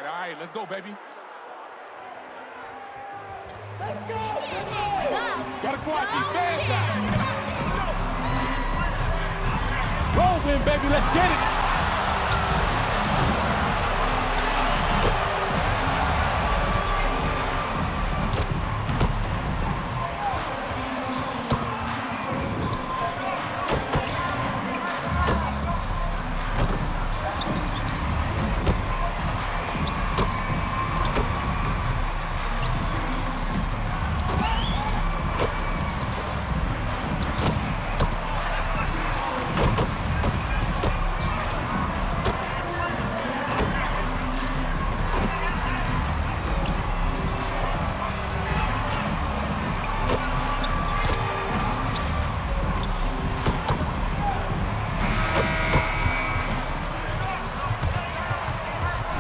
right, let's go, baby. Let's go, baby! Gotta quiet these fans down. Roll in, baby, let's get it.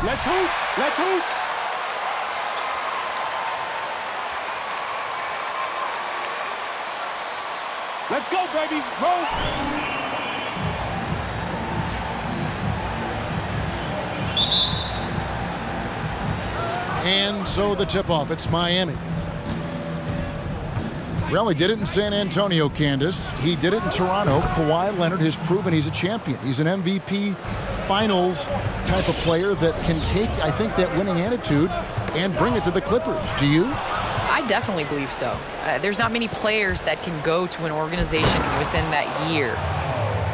Let's hoop! Let's hoop! Let's go, baby! Roll! And so the tip-off, it's Miami. Well, he did it in San Antonio, Candace. He did it in Toronto. Kawhi Leonard has proven he's a champion. He's an MVP Finals type of player that can take, I think, that winning attitude and bring it to the Clippers. Do you? I definitely believe so. There's not many players that can go to an organization within that year,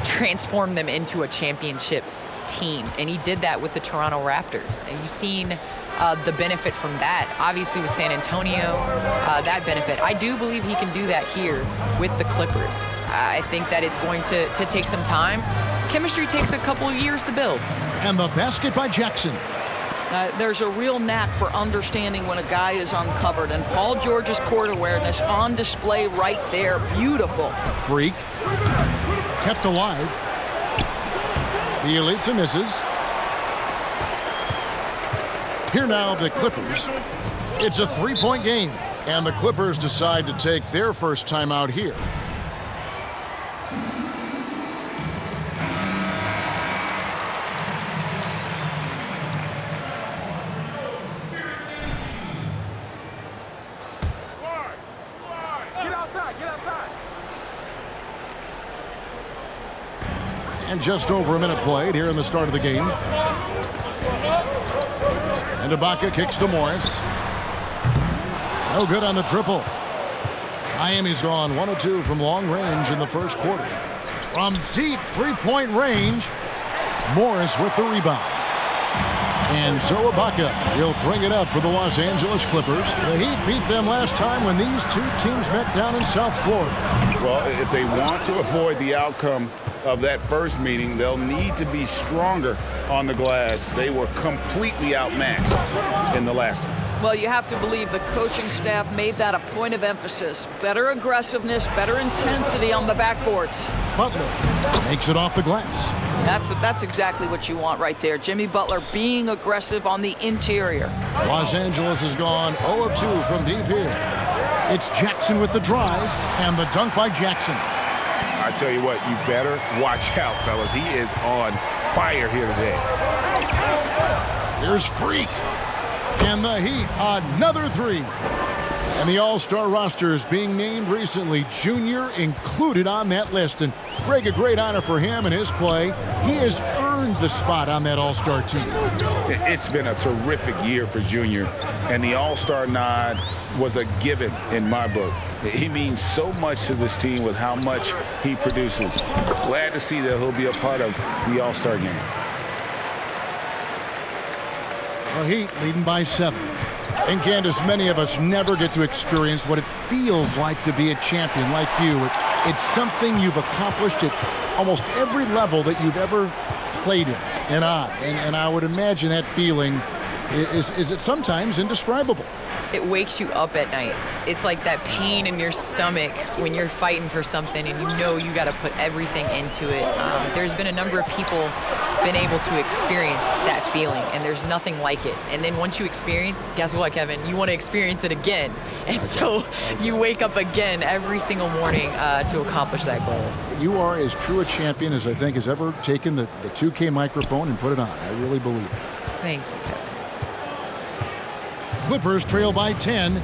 transform them into a championship team. And he did that with the Toronto Raptors. And you've seen the benefit from that. Obviously with San Antonio, that benefit. I do believe he can do that here with the Clippers. I think that it's going to take some time. Chemistry takes a couple of years to build. And the basket by Jackson. There's a real knack for understanding when a guy is uncovered, and Paul George's court awareness on display right there. Beautiful. Freak. Kept alive. The Elitza misses. Here now, the Clippers. It's a three-point game, and the Clippers decide to take their first timeout here. And just over a minute played here in the start of the game. And Ibaka kicks to Morris. No good on the triple. Miami's gone 1 of 2 from long range in the first quarter. From deep three-point range, Morris with the rebound. And so Ibaka will bring it up for the Los Angeles Clippers. The Heat beat them last time when these two teams met down in South Florida. Well, if they want to avoid the outcome of that first meeting, they'll need to be stronger on the glass. They were completely outmatched in the last one. Well, you have to believe the coaching staff made that a point of emphasis. Better aggressiveness, better intensity on the backboards. Butler makes it off the glass. That's exactly what you want right there. Jimmy Butler being aggressive on the interior. Los Angeles has gone 0 of 2 from deep here. It's Jackson with the drive and the dunk by Jackson. I tell you what, you better watch out, fellas. He is on fire here today. Here's Freak. And the Heat, another three. And the All-Star roster is being named recently. Junior included on that list. And Greg, a great honor for him and his play. He has earned the spot on that All-Star team. It's been a terrific year for Junior. And the All-Star nod was a given in my book. He means so much to this team with how much he produces. Glad to see that he'll be a part of the All-Star game. The Heat leading by 7. And Candace, many of us never get to experience what it feels like to be a champion like you. It's something you've accomplished at almost every level that you've ever played in. And I would imagine that feeling is it sometimes indescribable. It wakes you up at night. It's like that pain in your stomach when you're fighting for something and you know you got to put everything into it. There's been a number of people been able to experience that feeling, and there's nothing like it. And then once you experience, guess what, Kevin? You want to experience it again. And so you wake up again every single morning to accomplish that goal. You are as true a champion as I think has ever taken the 2K microphone and put it on. I really believe it. Thank you, Kevin. Clippers trail by 10.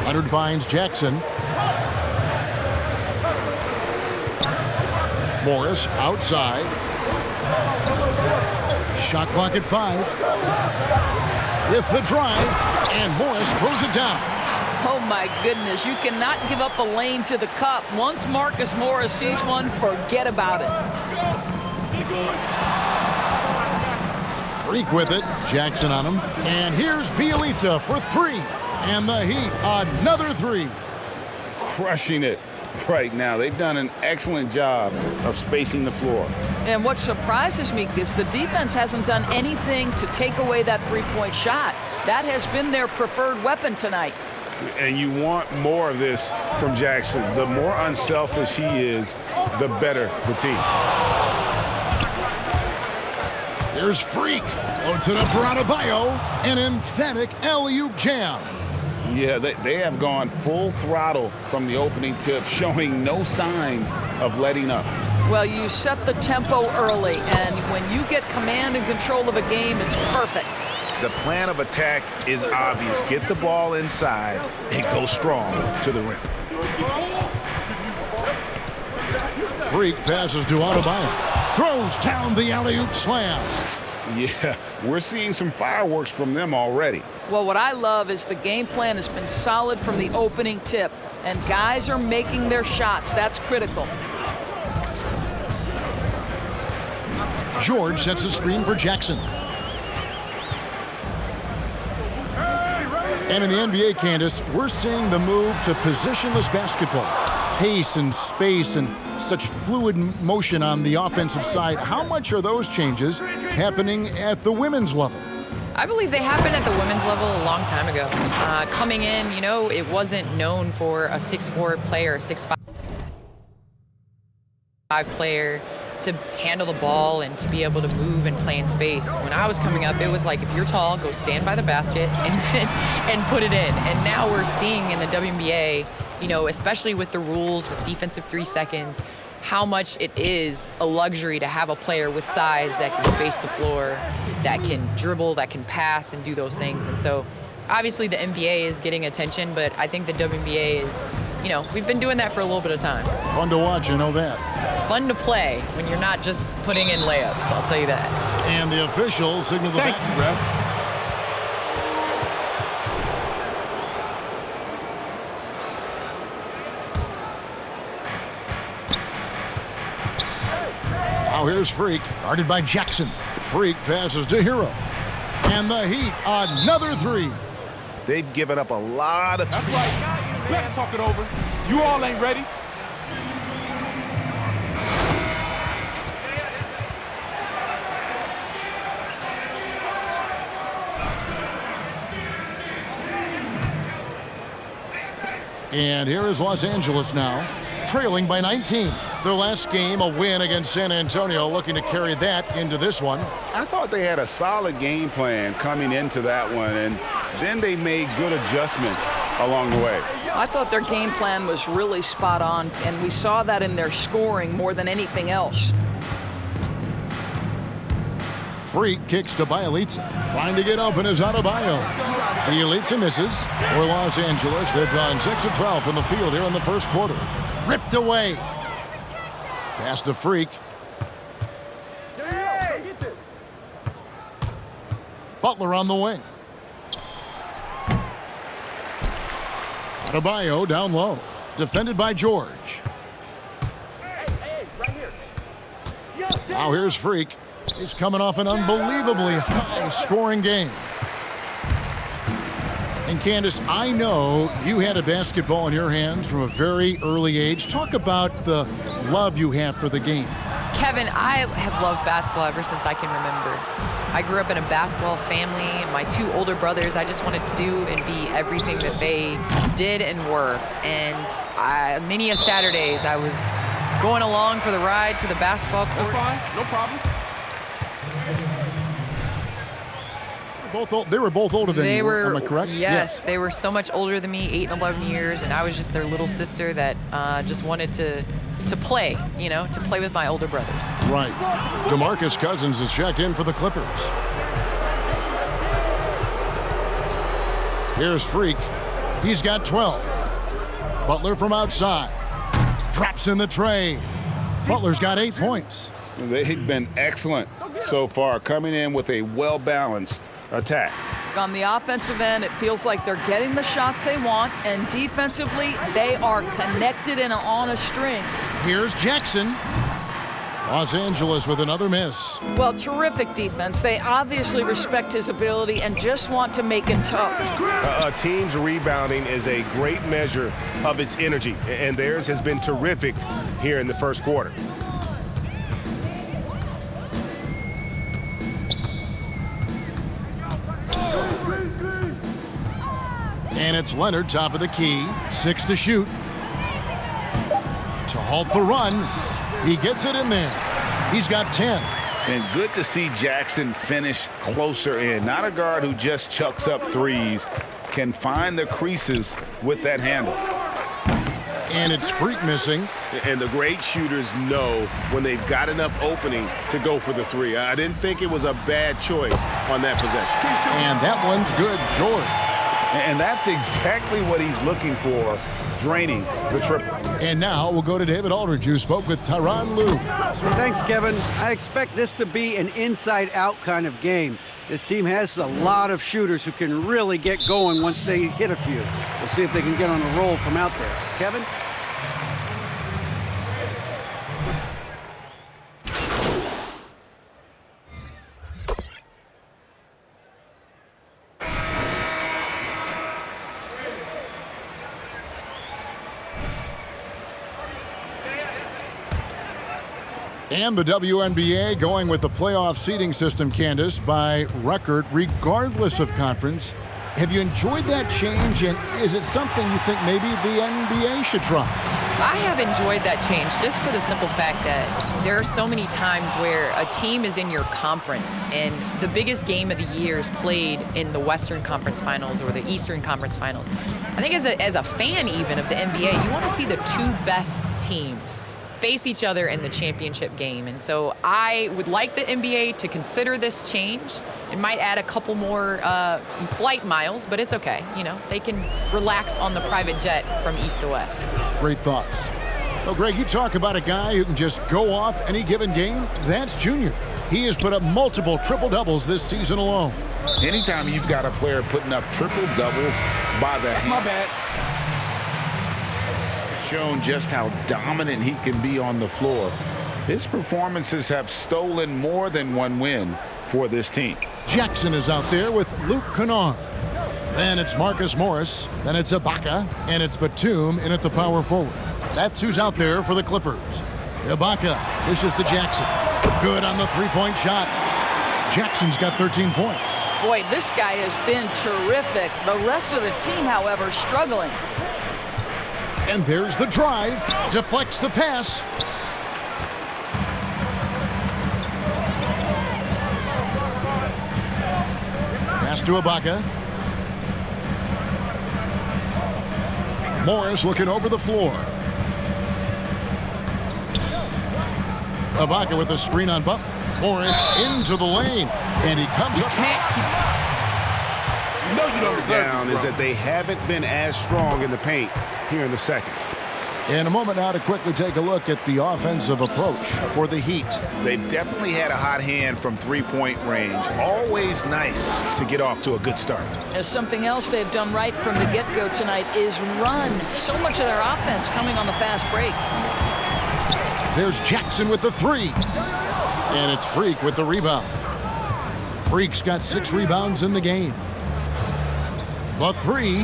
Leonard finds Jackson. Morris outside. Shot clock at 5. With the drive, and Morris throws it down. Oh my goodness, you cannot give up a lane to the cup. Once Marcus Morris sees one, forget about it. Freak with it, Jackson on him. And here's Bielitsa for 3. And the Heat, another 3. Crushing it right now. They've done an excellent job of spacing the floor. And what surprises me is the defense hasn't done anything to take away that three-point shot. That has been their preferred weapon tonight. And you want more of this from Jackson. The more unselfish he is, the better the team. Here's Freak. Floats it up for Adebayo. An emphatic alley-oop jam. Yeah, they have gone full throttle from the opening tip, showing no signs of letting up. Well, you set the tempo early, and when you get command and control of a game, it's perfect. The plan of attack is obvious. Get the ball inside and go strong to the rim. Freak passes to Adebayo. Throws down the alley-oop slam. Yeah, we're seeing some fireworks from them already. Well, what I love is the game plan has been solid from the opening tip, and guys are making their shots. That's critical. George sets a screen for Jackson. And in the NBA, Candace, we're seeing the move to positionless basketball. Pace and space and such fluid motion on the offensive side. How much are those changes happening at the women's level? I believe they happened at the women's level a long time ago. Coming in, you know, it wasn't known for a 6'4" player, 6'5" player to handle the ball and to be able to move and play in space. When I was coming up, it was like, if you're tall, go stand by the basket and put it in. And now we're seeing in the WNBA, you know, especially with the rules, with defensive 3 seconds, how much it is a luxury to have a player with size that can space the floor, that can dribble, that can pass and do those things. And so obviously the NBA is getting attention, but I think the WNBA is, you know, we've been doing that for a little bit of time. Fun to watch, you know that. It's fun to play when you're not just putting in layups, I'll tell you that. And the officials signal the Thank you, ref. Now here's Freak, guarded by Jackson. Freak passes to Hero. And the Heat, another 3. They've given up a lot of That's right. Let's talk it over. You all ain't ready. And here is Los Angeles now, trailing by 19. Their last game, a win against San Antonio, looking to carry that into this one. I thought they had a solid game plan coming into that one, and then they made good adjustments along the way. I thought their game plan was really spot on, and we saw that in their scoring more than anything else. Freak kicks to Bielitsa. Trying to get open is Adebayo. Bielitsa misses. For Los Angeles, they've gone 6 of 12 from the field here in the first quarter. Ripped away. Pass to Freak. Butler on the wing. Adebayo down low. Defended by George. Now here's Freak. He's coming off an unbelievably high-scoring game. And Candace, I know you had a basketball in your hands from a very early age. Talk about the love you have for the game. Kevin, I have loved basketball ever since I can remember. I grew up in a basketball family. My 2 older brothers, I just wanted to do and be everything that they did and were. And many a Saturdays, I was going along for the ride to the basketball court. That's fine. No problem. They were both older than you, am I correct? Yes, they were so much older than me, 8 and 11 years, and I was just their little sister that just wanted to play, you know, to play with my older brothers. Right. DeMarcus Cousins is checked in for the Clippers. Here's Freak. He's got 12. Butler from outside. Drops in the tray. Butler's got 8 points. They've been excellent so far, coming in with a well-balanced attack. On the offensive end, it feels like they're getting the shots they want, and defensively, they are connected and on a string. Here's Jackson. Los Angeles with another miss. Well, terrific defense. They obviously respect his ability and just want to make it tough. A team's rebounding is a great measure of its energy, and theirs has been terrific here in the first quarter. And it's Leonard, top of the key. 6 to shoot. To halt the run. He gets it in there. He's got 10. And good to see Jackson finish closer in. Not a guard who just chucks up threes. Can find the creases with that handle. And it's Freak missing. And the great shooters know when they've got enough opening to go for the three. I didn't think it was a bad choice on that possession. And that one's good, George. And that's exactly what he's looking for, draining the triple. And now we'll go to David Aldridge, who spoke with Tyronn Lue. Thanks, Kevin. I expect this to be an inside-out kind of game. This team has a lot of shooters who can really get going once they hit a few. We'll see if they can get on a roll from out there. Kevin? And the WNBA going with the playoff seeding system, Candace, by record, regardless of conference. Have you enjoyed that change, and is it something you think maybe the NBA should try? I have enjoyed that change just for the simple fact that there are so many times where a team is in your conference and the biggest game of the year is played in the Western Conference Finals or the Eastern Conference Finals. I think as a fan even of the NBA, you want to see the two best teams face each other in the championship game. And so I would like the NBA to consider this change. It might add a couple more flight miles, but it's okay. You know, they can relax on the private jet from east to west. Great thoughts. Well, Greg, you talk about a guy who can just go off any given game. That's Junior. He has put up multiple triple-doubles this season alone. Anytime you've got a player putting up triple-doubles by the hand. My bad. Shown just how dominant he can be on the floor. His performances have stolen more than one win for this team. Jackson is out there with Luke Kennard. Then it's Marcus Morris. Then it's Ibaka. And it's Batum in at the power forward. That's who's out there for the Clippers. Ibaka dishes to Jackson. Good on the three-point shot. Jackson's got 13 points. Boy, this guy has been terrific. The rest of the team, however, struggling. And there's the drive. Deflects the pass. Pass to Ibaka. Morris looking over the floor. Ibaka with a screen on Butler. Morris into the lane. And he comes up. You know you don't deserve Down this, is bro. that they haven't been as strong in the paint here in the second. In a moment now to quickly take a look at the offensive approach for the Heat. They've definitely had a hot hand from three-point range. Always nice to get off to a good start. As something else they've done right from the get-go tonight is run. So much of their offense coming on the fast break. There's Jackson with the three. And it's Freak with the rebound. Freak's got 6 rebounds in the game. The three.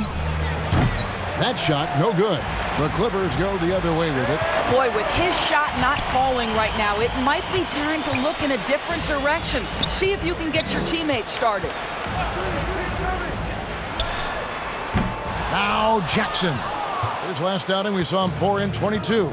That shot, no good. The Clippers go the other way with it. Boy, with his shot not falling right now, it might be time to look in a different direction. See if you can get your teammates started. Now Jackson. His last outing, we saw him pour in 22.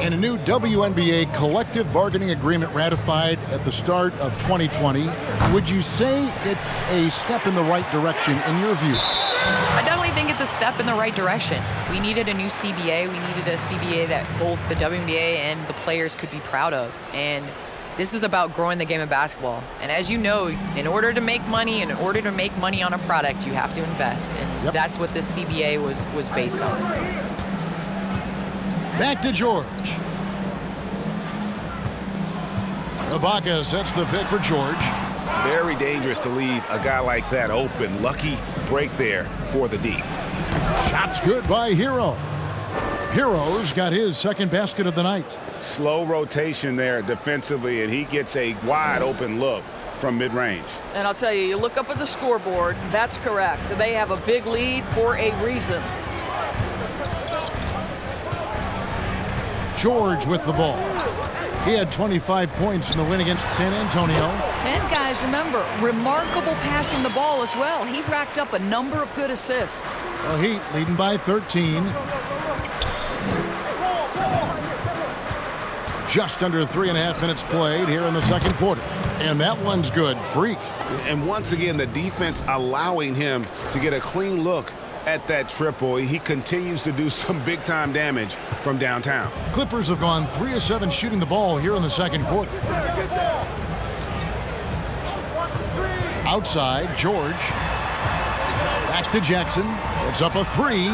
And a new WNBA collective bargaining agreement ratified at the start of 2020. Would you say it's a step in the right direction in your view? I definitely think it's a step in the right direction. We needed a new CBA. We needed a CBA that both the WNBA and the players could be proud of. And This is about growing the game of basketball. And as you know, in order to make money, and in order to make money on a product, you have to invest. And that's what this CBA was based on. Back to George. Ibaka sets the pick for George. Very dangerous to leave a guy like that open. Lucky break there for the D. Shot's good by Hero. Hero's got his second basket of the night. Slow rotation there defensively, and he gets a wide open look from mid-range. And I'll tell you, you look up at the scoreboard, that's correct. They have a big lead for a reason. George with the ball. He had 25 points in the win against San Antonio. And guys, remember, remarkable passing the ball as well. He racked up a number of good assists. The Heat leading by 13. Just under 3.5 minutes played here in the second quarter. And that one's good. Freak. And once again, the defense allowing him to get a clean look at that triple. He continues to do some big-time damage from downtown. Clippers have gone 3 of 7 shooting the ball here in the second quarter. Outside, George. Back to Jackson. It's up a 3.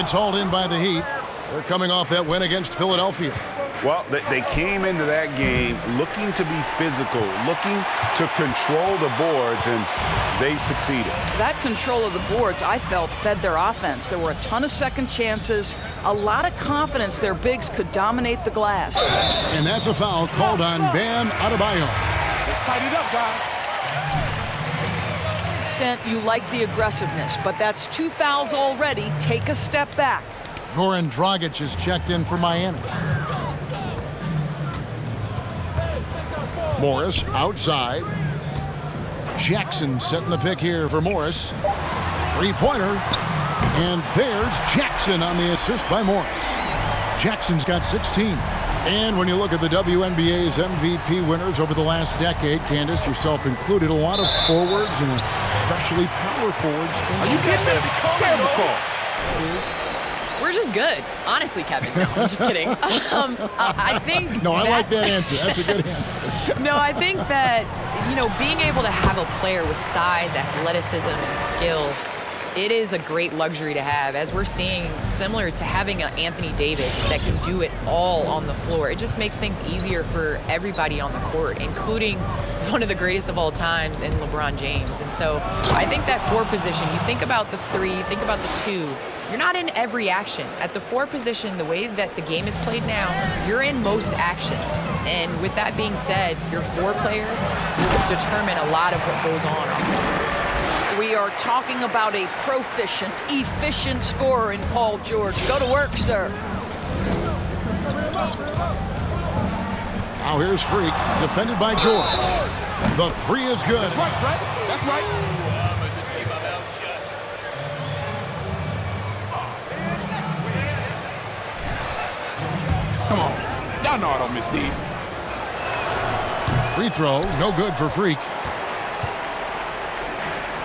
It's hauled in by the Heat. They're coming off that win against Philadelphia. Well, they came into that game looking to be physical, looking to control the boards, and they succeeded. That control of the boards, I felt, fed their offense. There were a ton of second chances, a lot of confidence their bigs could dominate the glass. And that's a foul called on Bam Adebayo. Let's tighten it up, guys. To an extent, you like the aggressiveness, but that's 2 fouls already. Take a step back. Goran Dragic is checked in for Miami. Morris outside. Jackson setting the pick here for Morris. Three-pointer. And there's Jackson on the assist by Morris. Jackson's got 16. And when you look at the WNBA's MVP winners over the last decade, Candace, yourself included, a lot of forwards and especially power forwards. Are you kidding me? Terrible call. We're just good. Honestly, Kevin. No, I'm just kidding. I think No, I like that answer. That's a good answer. No, I think that, being able to have a player with size, athleticism, and skill, it is a great luxury to have, as we're seeing, similar to having an Anthony Davis that can do it all on the floor. It just makes things easier for everybody on the court, including one of the greatest of all times in LeBron James. And so I think that 4 position, you think about the 3, think about the 2, you're not in every action. At the 4 position, the way that the game is played now, you're in most action. And with that being said, your 4 player will determine a lot of what goes on offensively. We are talking about a proficient, efficient scorer in Paul George. Go to work, sir. Now here's Freak, defended by George. The 3 is good. That's right, Brett. That's right. Come on. Y'all know I don't miss these. Free throw, no good for Freak.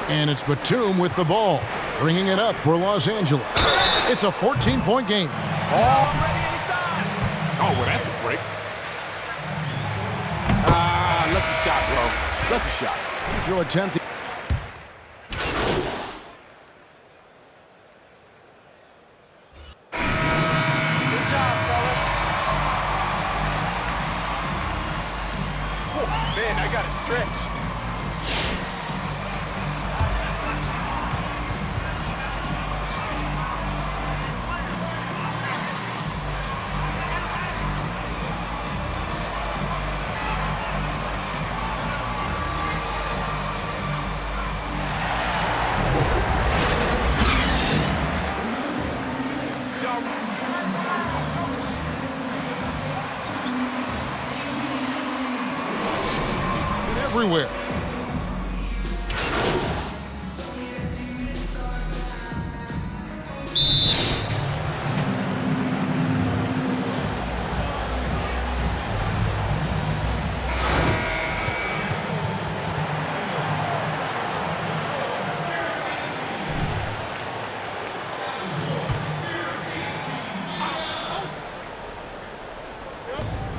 And it's Batum with the ball, bringing it up for Los Angeles. It's a 14-point game. Already inside. Oh, well, that's a break. Lucky shot, bro. Lucky shot. Through attempt. Man, I got to stretch. Everywhere.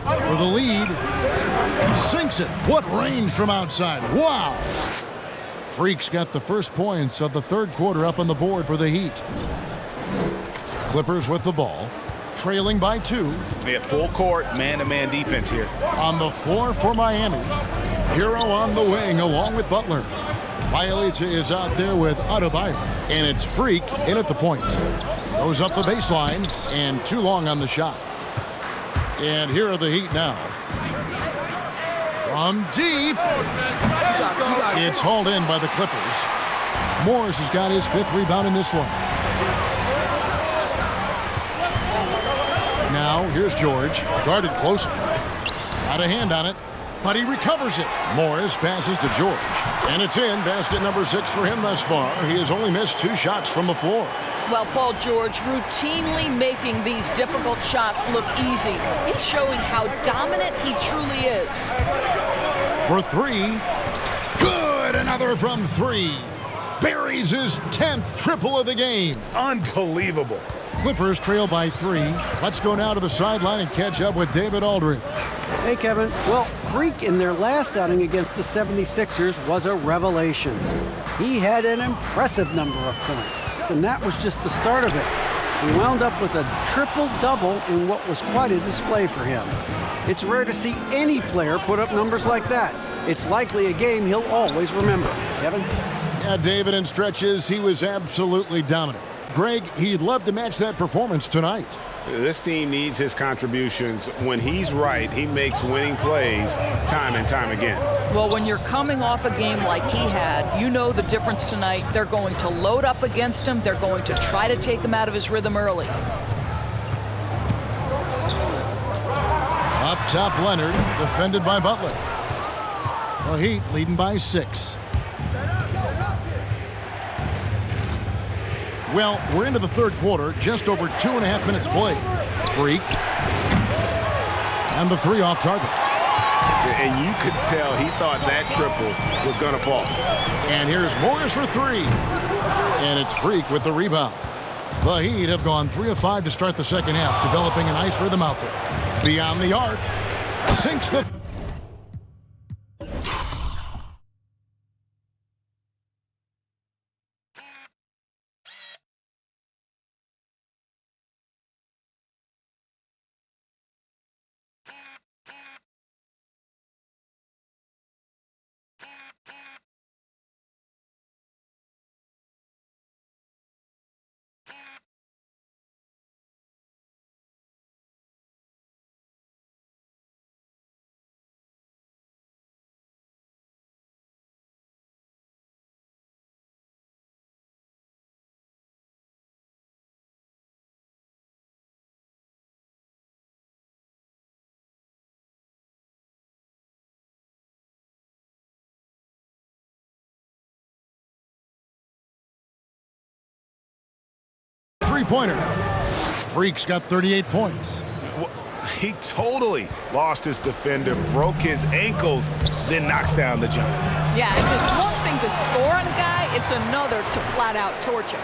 For the lead, Sinks it. What range from outside. Wow. Freak's got the first points of the third quarter up on the board for the Heat. Clippers with the ball, trailing by 2. They have full court, man-to-man defense here. On the floor for Miami. Hero on the wing along with Butler. Bialica is out there with Adebayo, and it's Freak in at the point. Goes up the baseline, and too long on the shot. And here are the Heat now. From deep. It's hauled in by the Clippers. Morris has got his 5th rebound in this one. Now, here's George, guarded closely. Got a hand on it, but he recovers it. Morris passes to George, and it's in. Basket number 6 for him thus far. He has only missed 2 shots from the floor. Well, Paul George routinely making these difficult shots look easy. He's showing how dominant he truly is. For 3. Good! Another from 3. Buries his 10th triple of the game. Unbelievable. Clippers trail by 3. Let's go now to the sideline and catch up with David Aldridge. Hey, Kevin. Well, Freak in their last outing against the 76ers was a revelation. He had an impressive number of points, and that was just the start of it. He wound up with a triple-double in what was quite a display for him. It's rare to see any player put up numbers like that. It's likely a game he'll always remember. Kevin? Yeah, David, in stretches, he was absolutely dominant. Greg, he'd love to match that performance tonight. This team needs his contributions. When he's right, he makes winning plays time and time again. Well, when you're coming off a game like he had, you know the difference tonight. They're going to load up against him. They're going to try to take him out of his rhythm early. Up top, Leonard, defended by Butler. The Heat leading by 6. Well, we're into the third quarter, just over 2.5 minutes played. Freak. And the 3 off target. And you could tell he thought that triple was going to fall. And here's Morris for 3. And it's Freak with the rebound. The Heat have gone 3 of 5 to start the second half, developing a nice rhythm out there. Beyond the arc. Sinks the... Three-pointer. Freak's got 38 points. He totally lost his defender, broke his ankles, then knocks down the jumper. Yeah, and it's one thing to score on a guy, it's another to flat out torch him.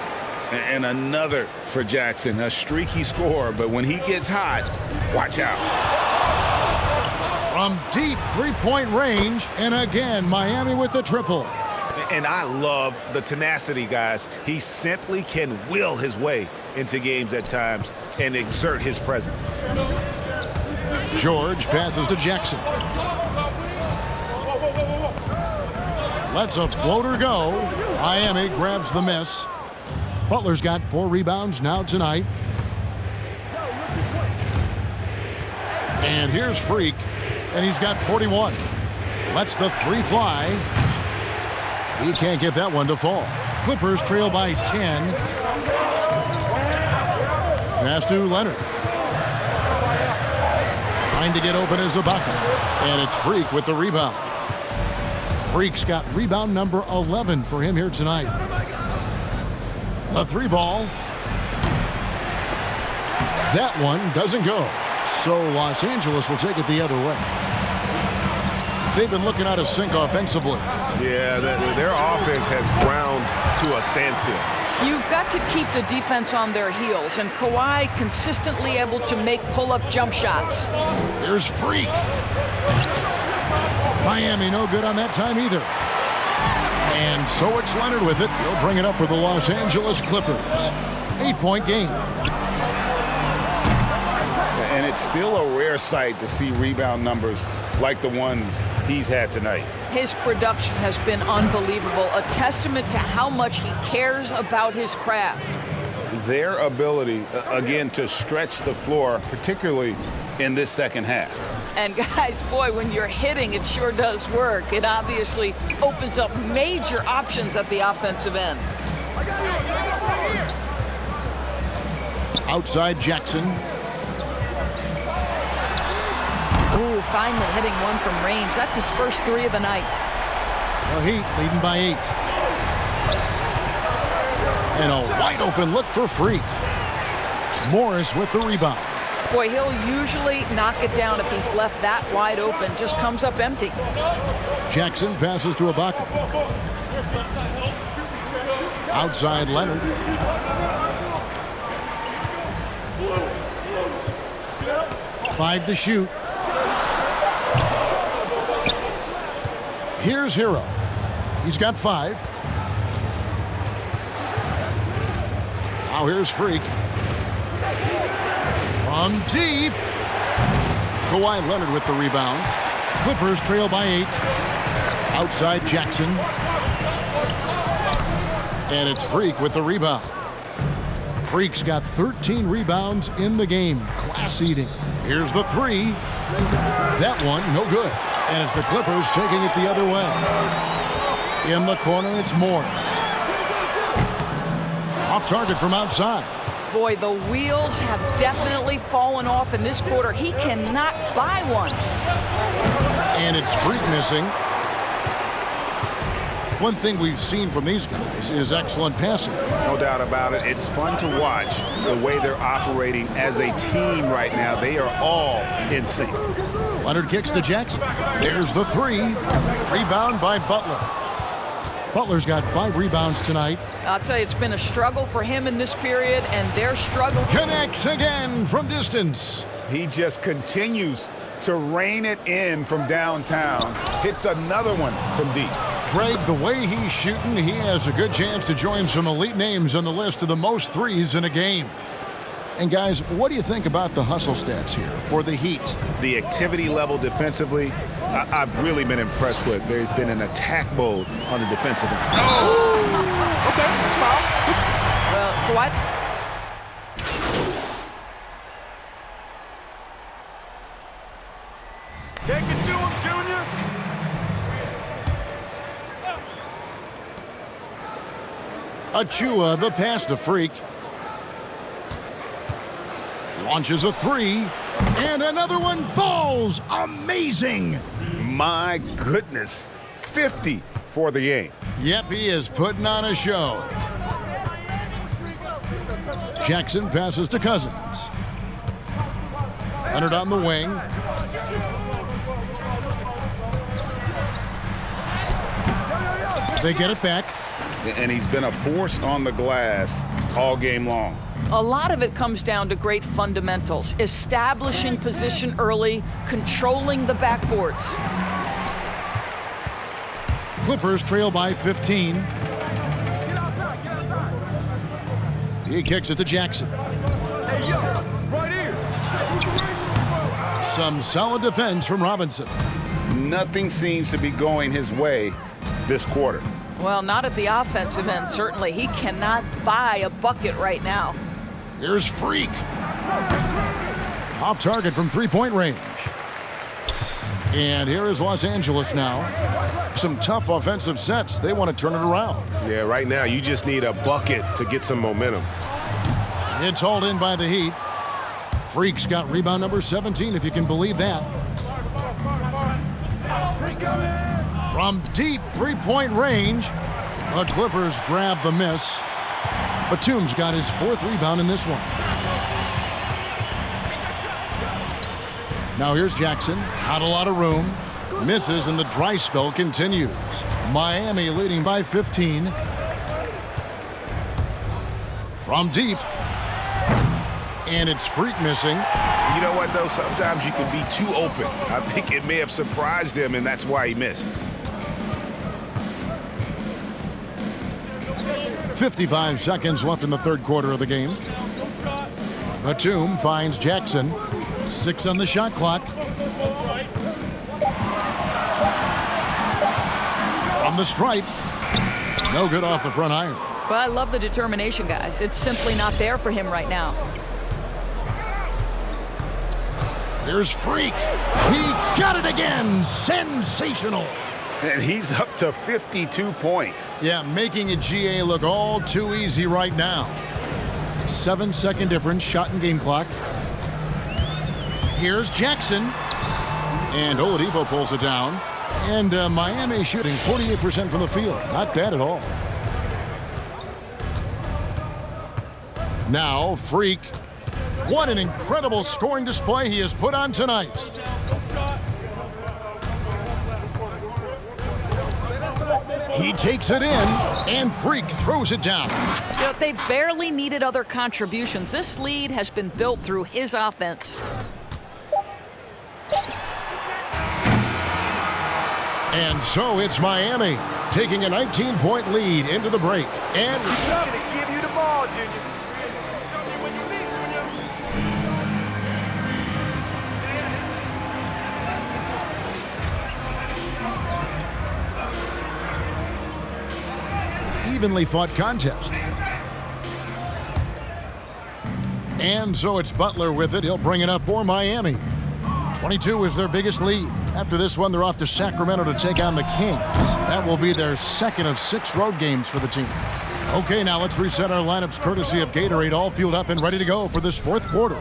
And another for Jackson, a streaky scorer, but when he gets hot, watch out. From deep 3-point range, and again, Miami with the triple. And I love the tenacity, guys. He simply can will his way into games at times and exert his presence. George passes to Jackson. Lets a floater go. Miami grabs the miss. Butler's got 4 rebounds now tonight. And here's Freak, and he's got 41. Lets the 3 fly. He can't get that one to fall. Clippers trail by 10. Pass to Leonard. Trying to get open is Ibaka. And it's Freak with the rebound. Freak's got rebound number 11 for him here tonight. The 3 ball. That one doesn't go. So Los Angeles will take it the other way. They've been looking out of sync offensively. Yeah, their offense has ground to a standstill. You've got to keep the defense on their heels, and Kawhi consistently able to make pull-up jump shots. Here's Freak. Miami no good on that time either. And so it's Leonard with it. He'll bring it up for the Los Angeles Clippers. 8-point game. And it's still a rare sight to see rebound numbers like the ones he's had tonight. His production has been unbelievable, a testament to how much he cares about his craft. Their ability, again, to stretch the floor, particularly in this second half. And guys, boy, when you're hitting, it sure does work. It obviously opens up major options at the offensive end. Outside Jackson. Ooh, finally hitting one from range. That's his first 3 of the night. The Heat leading by 8. And a wide open look for Freak. Morris with the rebound. Boy, he'll usually knock it down if he's left that wide open. Just comes up empty. Jackson passes to Ibaka. Outside Leonard. Five to shoot. Here's Hero. He's got 5. Now here's Freak. From deep. Kawhi Leonard with the rebound. Clippers trail by 8. Outside Jackson. And it's Freak with the rebound. Freak's got 13 rebounds in the game. Class eating. Here's the 3. That one, no good. And it's the Clippers taking it the other way. In the corner, it's Morris. Off target from outside. Boy, the wheels have definitely fallen off in this quarter. He cannot buy one. And it's Freak missing. One thing we've seen from these guys is excellent passing. No doubt about it. It's fun to watch the way they're operating as a team right now. They are all in sync. Leonard kicks to Jackson. There's the 3. Rebound by Butler. Butler's got 5 rebounds tonight. I'll tell you, it's been a struggle for him in this period, and their struggle Connects again from distance. He just continues to rein it in from downtown. Hits another one from deep. Greg, the way he's shooting, he has a good chance to join some elite names on the list of the most threes in a game. And guys, what do you think about the hustle stats here for the Heat? The activity level defensively, I've really been impressed with. There's been an attack mode on the defensive end. Oh! Okay, well, Kawhi. Take it to him, Junior. Achua, the pass to Freak. Launches a 3. And another one falls. Amazing. My goodness. 50 for the game. Yep, he is putting on a show. Jackson passes to Cousins. Leonard on the wing. They get it back. And he's been a force on the glass all game long. A lot of it comes down to great fundamentals, establishing position early, controlling the backboards. Clippers trail by 15. He kicks it to Jackson. Right here. Some solid defense from Robinson. Nothing seems to be going his way this quarter. Well, not at the offensive end, certainly. He cannot buy a bucket right now. Here's Freak. Off target from 3-point range. And here is Los Angeles now. Some tough offensive sets. They want to turn it around. Yeah, right now you just need a bucket to get some momentum. It's hauled in by the Heat. Freak's got rebound number 17, if you can believe that. From deep 3-point range, the Clippers grab the miss. Batum's got his 4th rebound in this one. Now here's Jackson. Not a lot of room. Misses, and the dry spell continues. Miami leading by 15. From deep. And it's Freak missing. You know what, though? Sometimes you can be too open. I think it may have surprised him, and that's why he missed. 55 seconds left in the third quarter of the game. Batum finds Jackson. 6 on the shot clock. From the stripe. No good off the front iron. Well, I love the determination, guys. It's simply not there for him right now. Here's Freak. He got it again. Sensational. And he's up to 52 points. Yeah, making a GA look all too easy right now. 7-second difference, shot and game clock. Here's Jackson. And Oladipo pulls it down. And Miami shooting 48% from the field. Not bad at all. Now, Freak. What an incredible scoring display he has put on tonight. He takes it in, and Freak throws it down. You know, they've barely needed other contributions. This lead has been built through his offense. And so it's Miami taking a 19-point lead into the break. And He's going to give you the ball, Junior. evenly fought contest. And so it's Butler with it. He'll bring it up for Miami. 22 is their biggest lead. After this one, they're off to Sacramento to take on the Kings. That will be their second of 6 road games for the team. Okay, now let's reset our lineups courtesy of Gatorade, all fueled up and ready to go for this fourth quarter.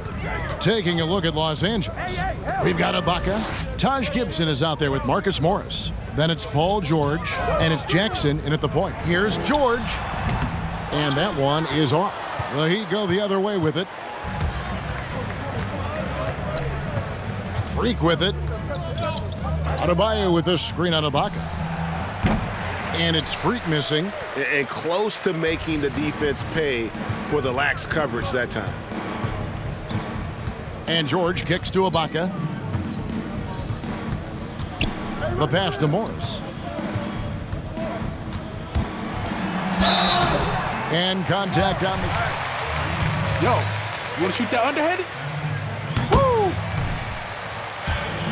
Taking a look at Los Angeles. We've got Ibaka. Taj Gibson is out there with Marcus Morris. Then it's Paul George, and it's Jackson in at the point. Here's George, and that one is off. Well, he'd go the other way with it. Freak with it. Adebayo with the screen on Ibaka. And it's Freak missing. And close to making the defense pay for the lax coverage that time. And George kicks to Ibaka. The pass to Morris. And contact on the... Yo, you want to shoot that underhanded? Woo!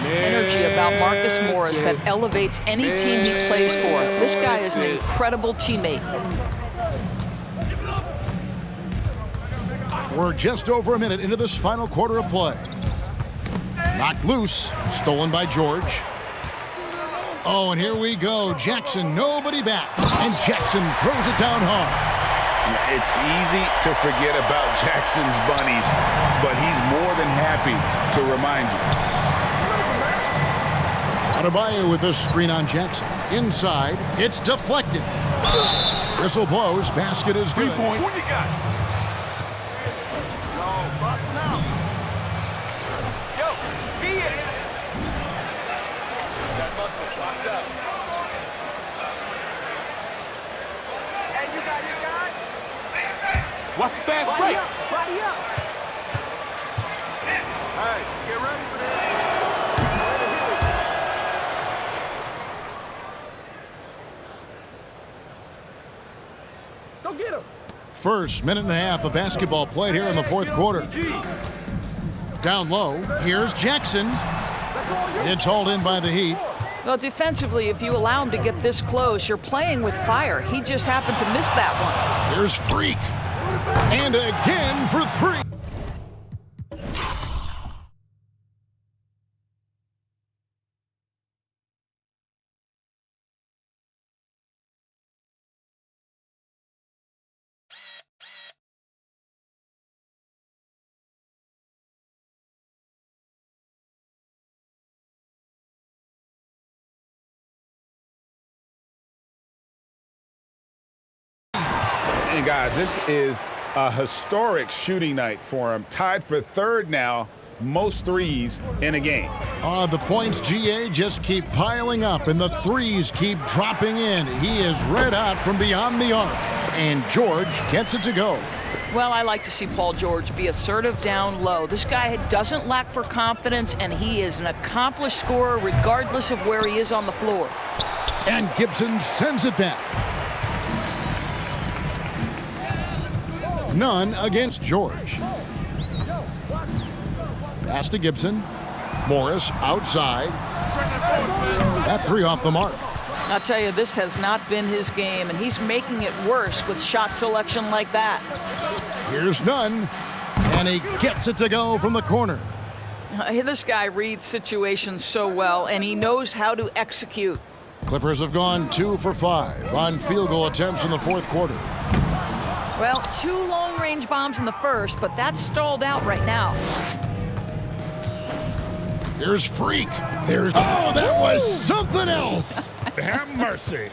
Energy about Marcus Morris that elevates any team he plays for. This guy is an incredible teammate. We're just over a minute into this final quarter of play. Knocked loose, stolen by George. Oh, and here we go. Jackson, nobody back. And Jackson throws it down hard. It's easy to forget about Jackson's bunnies, but he's more than happy to remind you. Adebayo with this screen on Jackson. Inside, it's deflected. Whistle blows, basket is good. 3 points. What you got? Yo, bust now. Yo, see it. That muscle locked up. Hey, you got your guy? What's the fast Body break? up, body up. Hey, get ready for this. Go get him. First minute and a half of basketball played here in the fourth quarter. Down low, here's Jackson. It's hauled in by the Heat. Well, defensively, if you allow him to get this close, you're playing with fire. He just happened to miss that one. Here's Freak. And again for 3. And guys, this is a historic shooting night for him. Tied for third now, most threes in a game. The points, GA, just keep piling up, and the threes keep dropping in. He is red hot from beyond the arc, and George gets it to go. Well, I like to see Paul George be assertive down low. This guy doesn't lack for confidence, and he is an accomplished scorer regardless of where he is on the floor. And Gibson sends it back. None against George. Pass to Gibson. Morris outside. That three off the mark. I'll tell you, this has not been his game, and he's making it worse with shot selection like that. Here's Nunn, and he gets it to go from the corner. This guy reads situations so well, and he knows how to execute. Clippers have gone 2 for 5 on field goal attempts in the fourth quarter. Well, 2 long-range bombs in the first, but that's stalled out right now. Here's Freak. Oh, that was something else. Have mercy.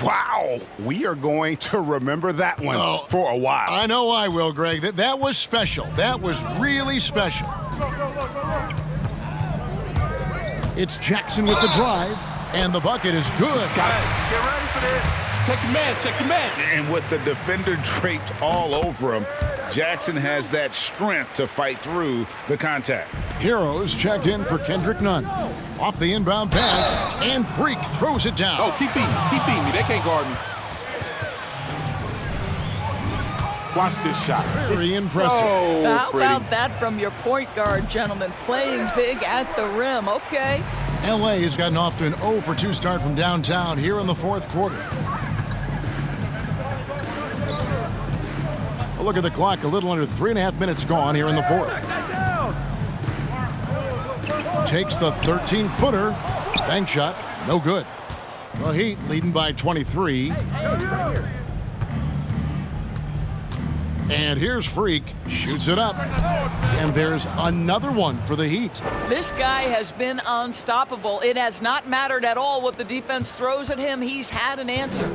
Wow. We are going to remember that one for a while. I know I will, Greg. That was special. That was really special. It's Jackson with the drive, and the bucket is good. Get ready for this. Check your man, check your man. And with the defender draped all over him, Jackson has that strength to fight through the contact. Heroes checked in for Kendrick Nunn. Off the inbound pass, and Freak throws it down. Oh, keep beating me. They can't guard me. Watch this shot. Very impressive. How about that from your point guard, gentlemen? Playing big at the rim. Okay. LA has gotten off to an 0 for 2 start from downtown here in the fourth quarter. A look at the clock, a little under 3.5 minutes gone here in the fourth. Takes the 13-footer. Bank shot, no good. The Heat leading by 23. And here's Freak, shoots it up. And there's another one for the Heat. This guy has been unstoppable. It has not mattered at all what the defense throws at him. He's had an answer.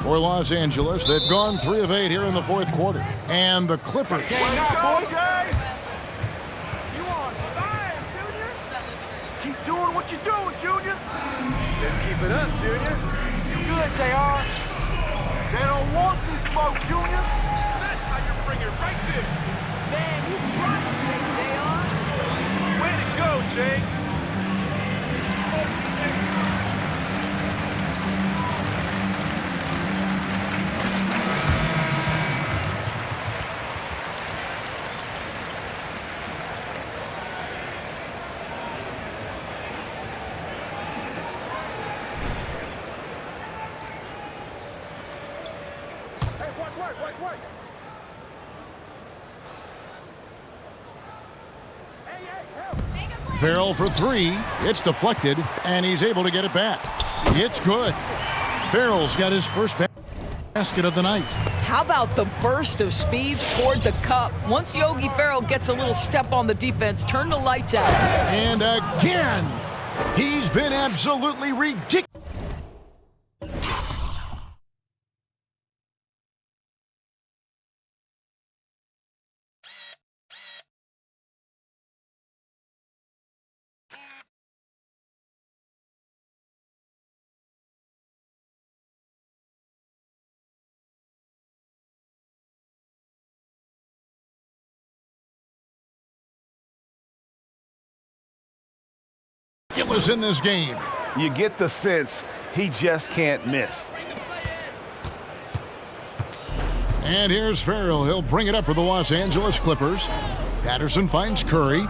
For Los Angeles, they've gone 3 of 8 here in the fourth quarter. And the Clippers. You on fire, Junior? Keep doing what you're doing, Junior. Just keep it up, Junior. You good, JR. They don't want this smoke, Junior. That's how you bring it right there. Damn, you right, JR. Way to go, Jay. Farrell for 3. It's deflected, and he's able to get it back. It's good. Farrell's got his first basket of the night. How about the burst of speed toward the cup? Once Yogi Ferrell gets a little step on the defense, turn the lights out. And again, he's been absolutely ridiculous. In this game. You get the sense he just can't miss. And here's Farrell. He'll bring it up for the Los Angeles Clippers. Patterson finds Curry.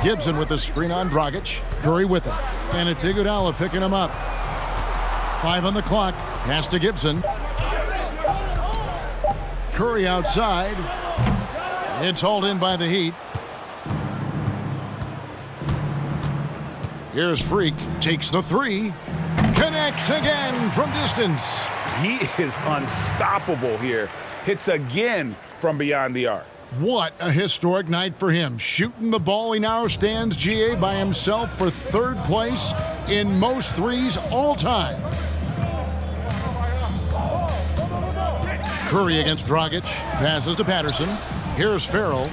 Gibson with the screen on Dragic. Curry with it. And it's Iguodala picking him up. 5 on the clock. Pass to Gibson. Curry outside. It's hauled in by the Heat. Here's Freak. Takes the 3. Connects again from distance. He is unstoppable here. Hits again from beyond the arc. What a historic night for him. Shooting the ball, he now stands GA by himself for 3rd place in most threes all time. Curry against Dragic. Passes to Patterson. Here's Farrell.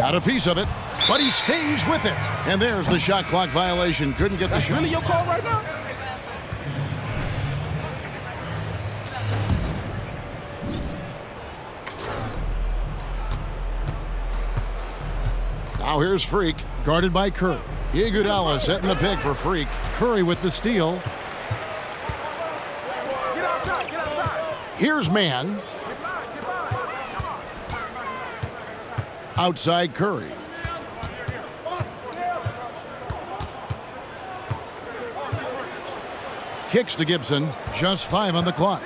Got a piece of it, but he stays with it. And there's the shot clock violation. Couldn't get the That's shot. really your call right now? Now here's Freak, guarded by Curry. Iguodala setting the pick for Freak. Curry with the steal. Get outside, get outside. Here's Man. Outside Curry. Kicks to Gibson. Just 5 on the clock.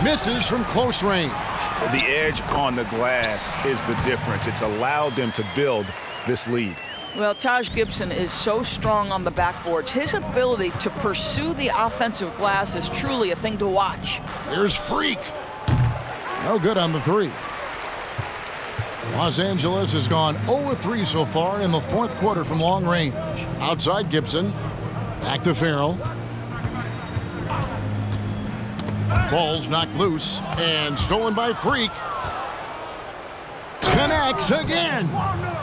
Misses from close range. The edge on the glass is the difference. It's allowed them to build this lead. Well, Taj Gibson is so strong on the backboards. His ability to pursue the offensive glass is truly a thing to watch. Here's Freak. No good on the 3. Los Angeles has gone 0-3 so far in the fourth quarter from long range. Outside Gibson. Back to Farrell. Ball's knocked loose and stolen by Freak. Connects again.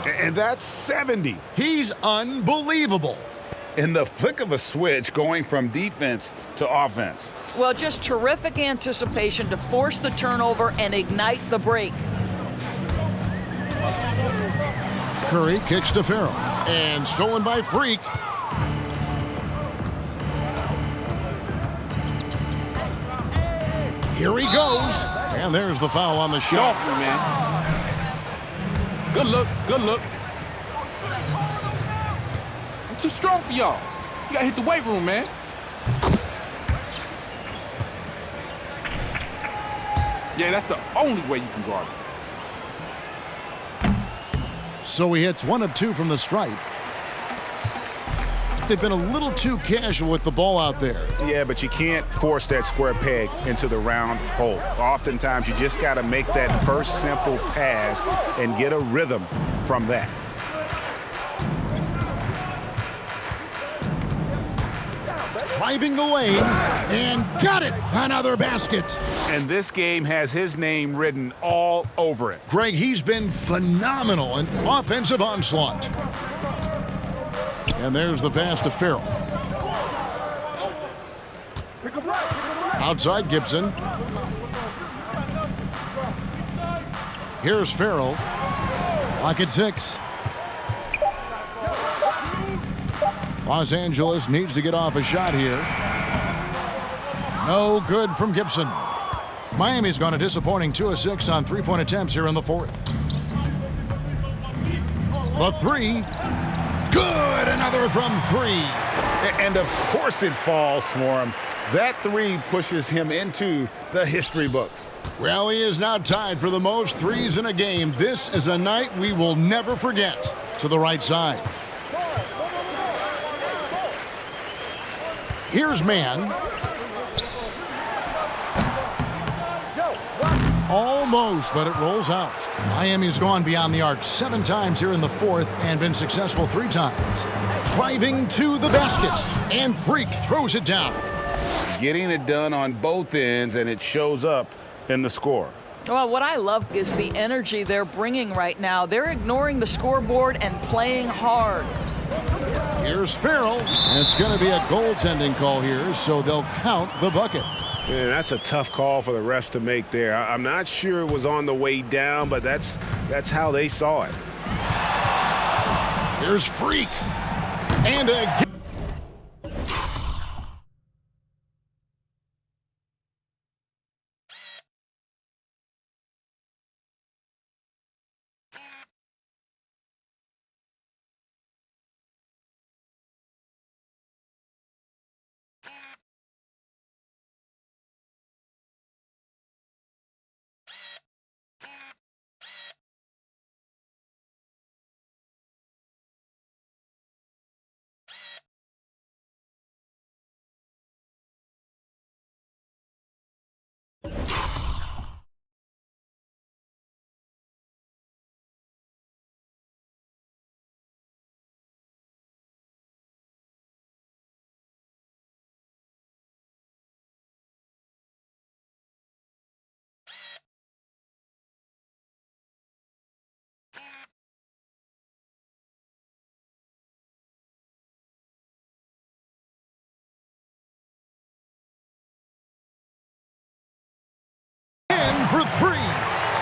And that's 70. He's unbelievable. In the flick of a switch, going from defense to offense. Well, just terrific anticipation to force the turnover and ignite the break. Curry kicks to Farrell and stolen by Freak. Here he goes. And there's the foul on the Get shot. off me, man. Good look, good look. I'm too strong for y'all. You gotta hit the weight room, man. Yeah, that's the only way you can guard him. So he hits 1 of 2 from the stripe. They've been a little too casual with the ball out there. Yeah, but you can't force that square peg into the round hole. Oftentimes, you just got to make that first simple pass and get a rhythm from that. Driving the lane and got it. Another basket. And this game has his name written all over it. Greg, he's been phenomenal in offensive onslaught. And there's the pass to Farrell. Outside Gibson. Here's Farrell. Clock at 6. Los Angeles needs to get off a shot here. No good from Gibson. Miami's gone a disappointing 2 of 6 on 3-point attempts here in the fourth. The 3. Good, another from 3. And of course it falls for him. That 3 pushes him into the history books. Well, he is now tied for the most 3s in a game. This is a night we will never forget. To the right side. Here's Man. Almost, but it rolls out. Miami's gone beyond the arc 7 times here in the fourth and been successful 3 times. Driving to the basket, and Freak throws it down. Getting it done on both ends, and it shows up in the score. Well, what I love is the energy they're bringing right now. They're ignoring the scoreboard and playing hard. Here's Farrell, and it's going to be a goaltending call here, so they'll count the bucket. Man, that's a tough call for the refs to make there. I'm not sure it was on the way down, but that's how they saw it. Here's Freak. And again. for three.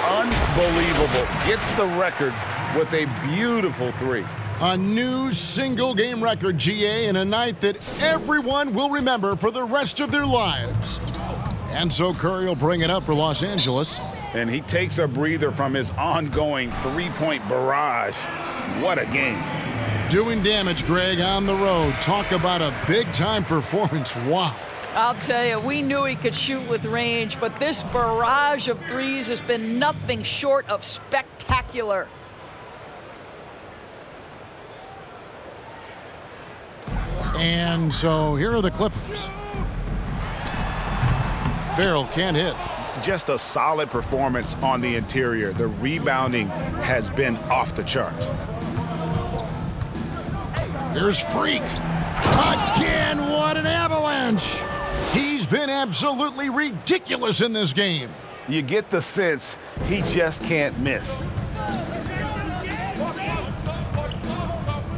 Unbelievable. Gets the record with a beautiful three. A new single-game record, GA, in a night that everyone will remember for the rest of their lives. And so Curry will bring it up for Los Angeles. And he takes a breather from his ongoing three-point barrage. What a game. Doing damage, Greg, on the road. Talk about a big-time performance. Wow. I'll tell you, we knew he could shoot with range, but this barrage of threes has been nothing short of spectacular. And so here are the Clippers. Farrell can't hit. Just a solid performance on the interior. The rebounding has been off the charts. Here's Freak. Again, what an avalanche. He's been absolutely ridiculous in this game. You get the sense he just can't miss.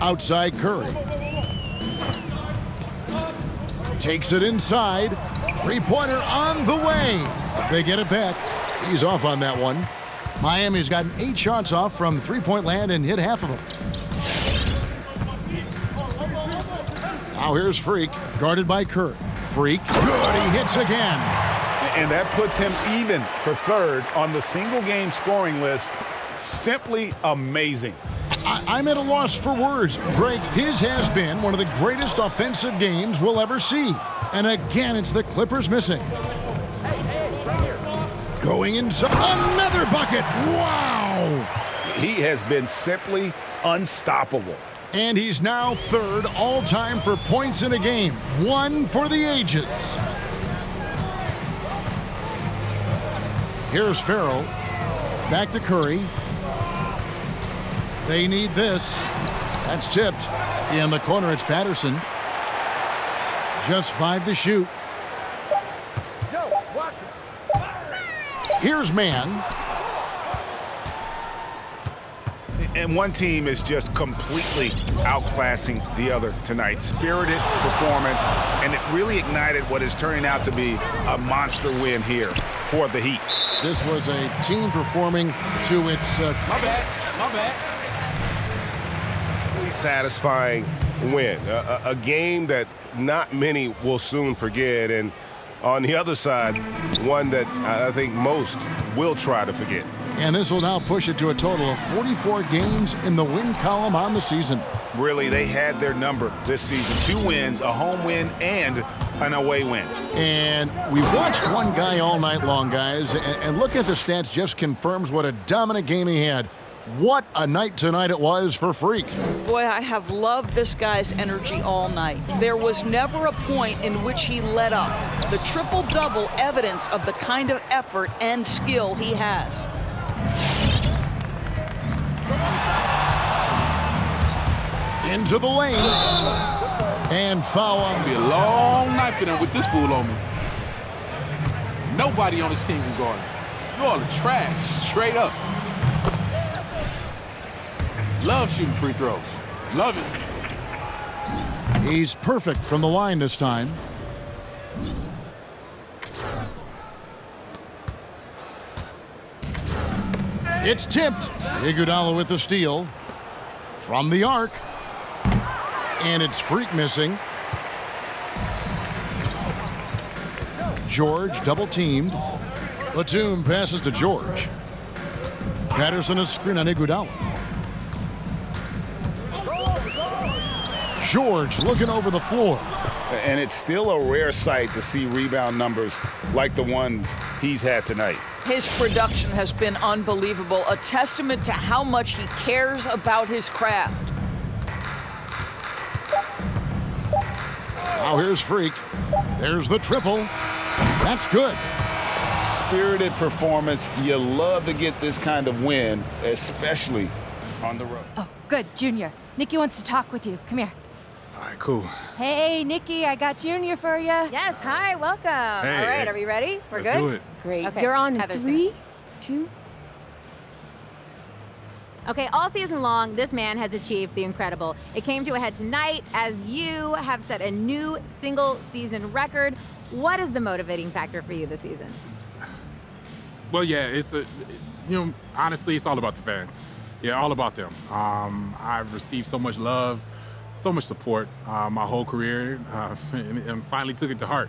Outside Curry. Takes it inside. Three-pointer on the way. They get it back. He's off on that one. Miami's gotten 8 shots off from three-point land and hit half of them. Now here's Freak, guarded by Curry. Freak, good, he hits again. And that puts him even for third on the single-game scoring list. Simply amazing. I'm at a loss for words. Greg, his has been one of the greatest offensive games we'll ever see. And again, it's the Clippers missing. Going inside, another bucket. Wow! He has been simply unstoppable. And he's now third all-time for points in a game. One for the ages. Here's Farrell. Back to Curry. They need this. That's tipped. In the corner, it's Patterson. Just 5 to shoot. Here's Mann. And one team is just completely outclassing the other tonight. Spirited performance, and it really ignited what is turning out to be a monster win here for the Heat. This was a team performing to its... My bad. Really satisfying win. A game that not many will soon forget, and on the other side, one that I think most will try to forget. And this will now push it to a total of 44 games in the win column on the season. Really, they had their number this season. 2 wins, a home win, and an away win. And we watched one guy all night long, guys, and looking at the stats just confirms what a dominant game he had. What a night tonight it was for Freak. Boy, I have loved this guy's energy all night. There was never a point in which he let up. The triple-double evidence of the kind of effort and skill he has. Into the lane. And foul. It'll be a long night for them with this fool on me. Nobody on this team can guard him. You all are trash, straight up. Love shooting free throws. Love it. He's perfect from the line this time. It's tipped. Iguodala with the steal. From the arc. And it's Freak missing. George double teamed. Batum passes to George. Patterson a screen on Iguodala. George looking over the floor. And it's still a rare sight to see rebound numbers like the ones he's had tonight. His production has been unbelievable, a testament to how much he cares about his craft. Now here's Freak. There's the triple. That's good. Spirited performance. You love to get this kind of win, especially on the road. Oh, good, Junior. Nikki wants to talk with you. Come here. All right, cool. Hey, Nikki, I got Junior for you. Yes, hi, welcome. Hey, All right, hey. are we ready? We're Let's good? do it. Great. Okay. You're on in Heather's 3, 2. Okay, all season long, this man has achieved the incredible. It came to a head tonight as you have set a new single season record. What is the motivating factor for you this season? Well, yeah, honestly, it's all about the fans. Yeah, all about them. I've received so much love, so much support my whole career, and finally took it to heart.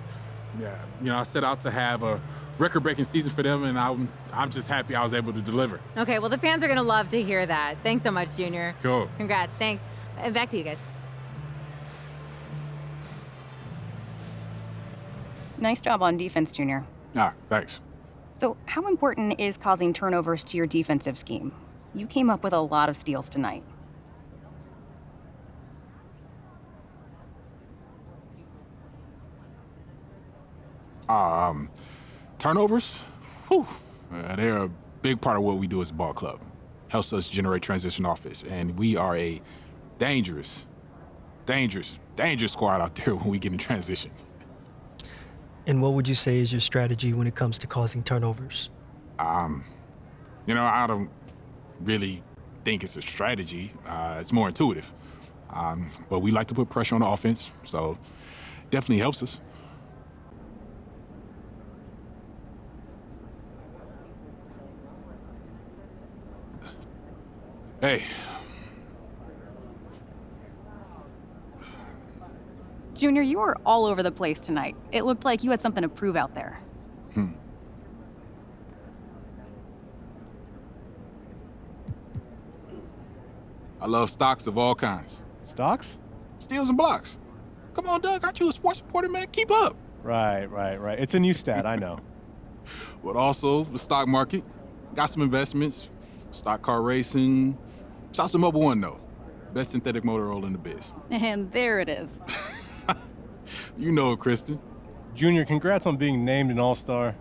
Yeah, I set out to have a record-breaking season for them, and I'm just happy I was able to deliver. Okay, well, the fans are going to love to hear that. Thanks so much, Junior. Cool. Congrats. Thanks. Back to you guys. Nice job on defense, Junior. Thanks. So, how important is causing turnovers to your defensive scheme? You came up with a lot of steals tonight. Turnovers? Whew. They're a big part of what we do as a ball club. Helps us generate transition offense, and we are a dangerous squad out there when we get in transition. And what would you say is your strategy when it comes to causing turnovers? I don't really think it's a strategy. It's more intuitive. But we like to put pressure on the offense, so definitely helps us. Hey. Junior, you were all over the place tonight. It looked like you had something to prove out there. I love stocks of all kinds. Stocks? Steals and blocks. Come on, Doug, aren't you a sports reporter, man? Keep up. Right. It's a new stat, I know. But also the stock market. Got some investments. Stock car racing. Shouts to Mobile One, though. Best synthetic motor oil in the biz. And there it is. You know it, Kristen. Junior, congrats on being named an All-Star.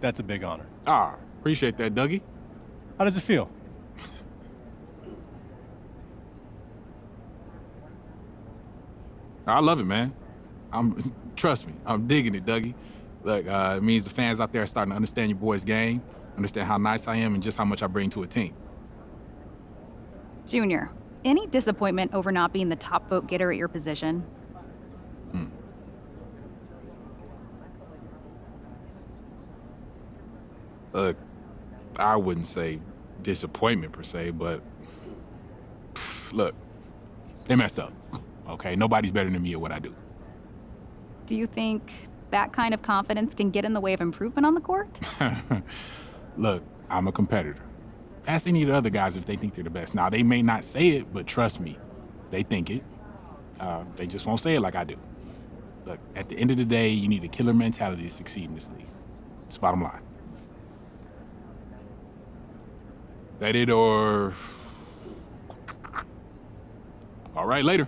That's a big honor. Appreciate that, Dougie. How does it feel? I love it, man. Trust me, I'm digging it, Dougie. Look, it means the fans out there are starting to understand your boy's game, understand how nice I am, and just how much I bring to a team. Junior, any disappointment over not being the top vote getter at your position? Look, I wouldn't say disappointment per se, but look, they messed up. Okay, nobody's better than me at what I do. Do you think that kind of confidence can get in the way of improvement on the court? Look, I'm a competitor. Ask any of the other guys if they think they're the best. Now, they may not say it, but trust me, they think it. They just won't say it like I do. Look, at the end of the day, you need a killer mentality to succeed in this league. It's the bottom line. That it or... All right, later.